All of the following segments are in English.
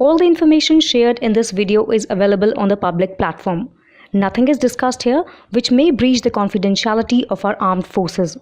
All the information shared in this video is available on the public platform. Nothing is discussed here which may breach the confidentiality of our armed forces.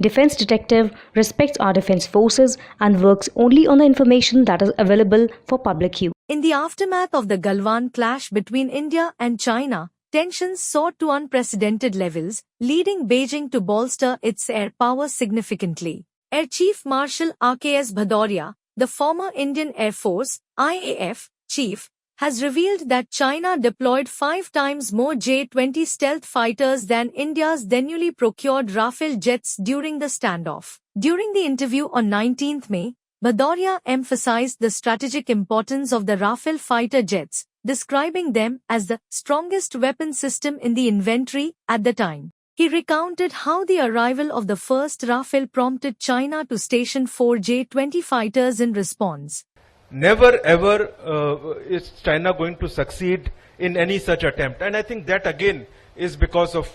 Defense Detective respects our defense forces and works only on the information that is available for public use. In the aftermath of the Galwan clash between India and China, tensions soared to unprecedented levels, leading Beijing to bolster its air power significantly. Air Chief Marshal R.K.S. Bhadauria, the former Indian Air Force (IAF) chief, has revealed that China deployed 5 times more J-20 stealth fighters than India's then newly procured Rafale jets during the standoff. During the interview on 19 May, Bhadauria emphasized the strategic importance of the Rafale fighter jets, describing them as the strongest weapon system in the inventory at the time. He recounted how the arrival of the first Rafale prompted China to station 4 J-20 fighters in response. Never ever is China going to succeed in any such attempt. And I think that again is because of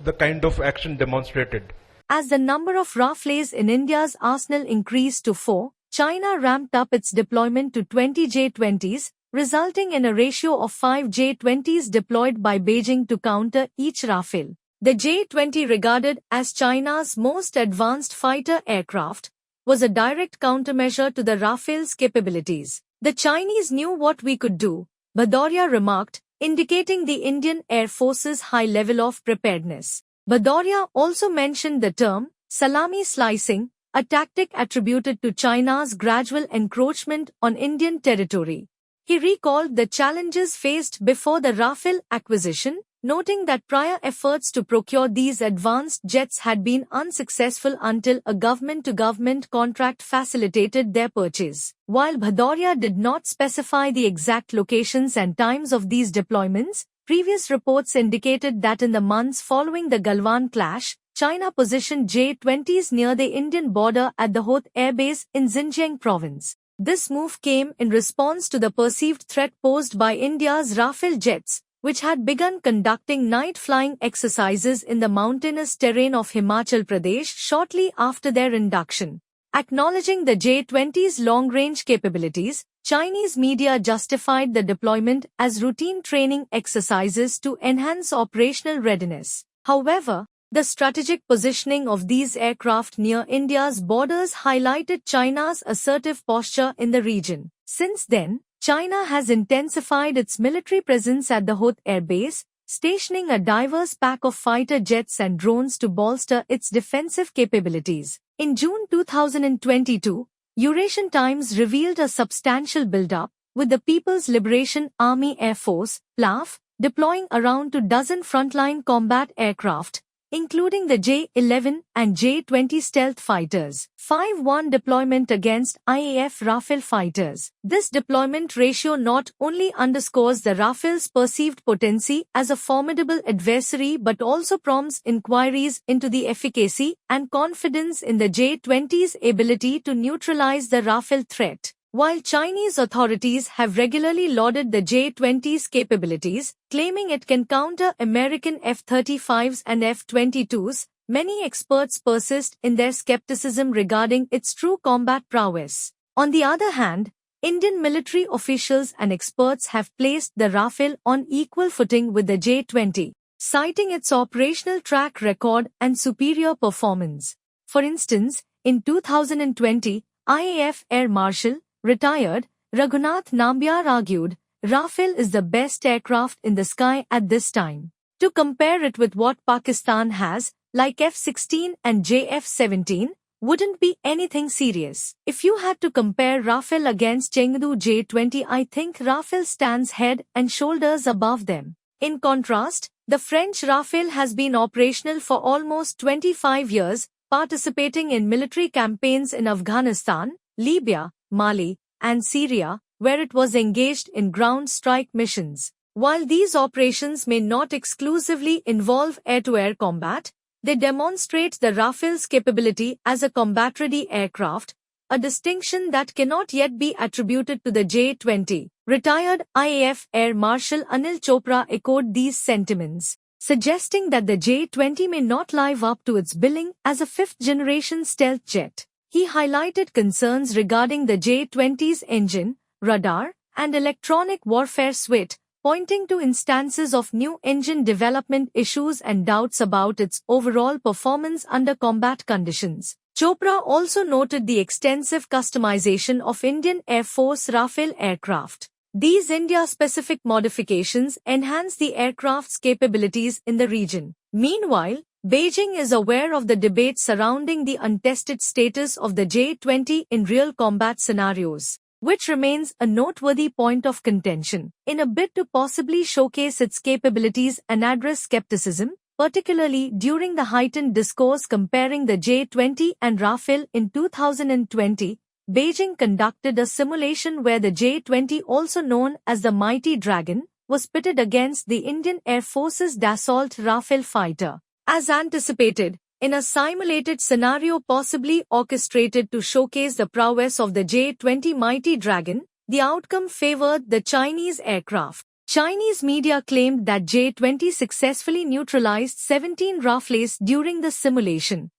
the kind of action demonstrated. As the number of Rafales in India's arsenal increased to 4, China ramped up its deployment to 20 J-20s, resulting in a ratio of 5 J-20s deployed by Beijing to counter each Rafale. The J-20, regarded as China's most advanced fighter aircraft, was a direct countermeasure to the Rafale's capabilities. The Chinese knew what we could do, Bhadauria remarked, indicating the Indian Air Force's high level of preparedness. Bhadauria also mentioned the term salami slicing, a tactic attributed to China's gradual encroachment on Indian territory. He recalled the challenges faced before the Rafale acquisition, noting that prior efforts to procure these advanced jets had been unsuccessful until a government-to-government contract facilitated their purchase. While Bhadauria did not specify the exact locations and times of these deployments, previous reports indicated that in the months following the Galwan clash, China positioned J-20s near the Indian border at the Hoth Air Base in Xinjiang province. This move came in response to the perceived threat posed by India's Rafale jets, which had begun conducting night flying exercises in the mountainous terrain of Himachal Pradesh shortly after their induction. Acknowledging the J-20's long-range capabilities, Chinese media justified the deployment as routine training exercises to enhance operational readiness. However, the strategic positioning of these aircraft near India's borders highlighted China's assertive posture in the region. Since then, China has intensified its military presence at the Hoth Air Base, stationing a diverse pack of fighter jets and drones to bolster its defensive capabilities. In June 2022, Eurasian Times revealed a substantial build-up, with the People's Liberation Army Air Force, PLAF, deploying around 24 frontline combat aircraft, including the J-11 and J-20 stealth fighters. 5-1 deployment against IAF Rafale fighters. This deployment ratio not only underscores the Rafale's perceived potency as a formidable adversary but also prompts inquiries into the efficacy and confidence in the J-20's ability to neutralize the Rafale threat. While Chinese authorities have regularly lauded the J-20's capabilities, claiming it can counter American F-35s and F-22s, many experts persist in their skepticism regarding its true combat prowess. On the other hand, Indian military officials and experts have placed the Rafale on equal footing with the J-20, citing its operational track record and superior performance. For instance, in 2020, IAF Air Marshal, retired, Raghunath Nambiar argued, Rafale is the best aircraft in the sky at this time. To compare it with what Pakistan has, like F-16 and JF-17, wouldn't be anything serious. If you had to compare Rafale against Chengdu J-20, I think Rafale stands head and shoulders above them. In contrast, the French Rafale has been operational for almost 25 years, participating in military campaigns in Afghanistan, Libya, Mali, and Syria, where it was engaged in ground strike missions. While these operations may not exclusively involve air-to-air combat, they demonstrate the Rafale's capability as a combat-ready aircraft, a distinction that cannot yet be attributed to the J-20. Retired IAF Air Marshal Anil Chopra echoed these sentiments, suggesting that the J-20 may not live up to its billing as a fifth-generation stealth jet. He highlighted concerns regarding the J-20's engine, radar, and electronic warfare suite, pointing to instances of new engine development issues and doubts about its overall performance under combat conditions. Chopra also noted the extensive customization of Indian Air Force Rafale aircraft. These India-specific modifications enhance the aircraft's capabilities in the region. Meanwhile, Beijing is aware of the debate surrounding the untested status of the J-20 in real combat scenarios, which remains a noteworthy point of contention. In a bid to possibly showcase its capabilities and address skepticism, particularly during the heightened discourse comparing the J-20 and Rafale in 2020, Beijing conducted a simulation where the J-20, also known as the Mighty Dragon, was pitted against the Indian Air Force's Dassault Rafale fighter. As anticipated, in a simulated scenario possibly orchestrated to showcase the prowess of the J-20 Mighty Dragon, the outcome favored the Chinese aircraft. Chinese media claimed that J-20 successfully neutralized 17 Rafales during the simulation.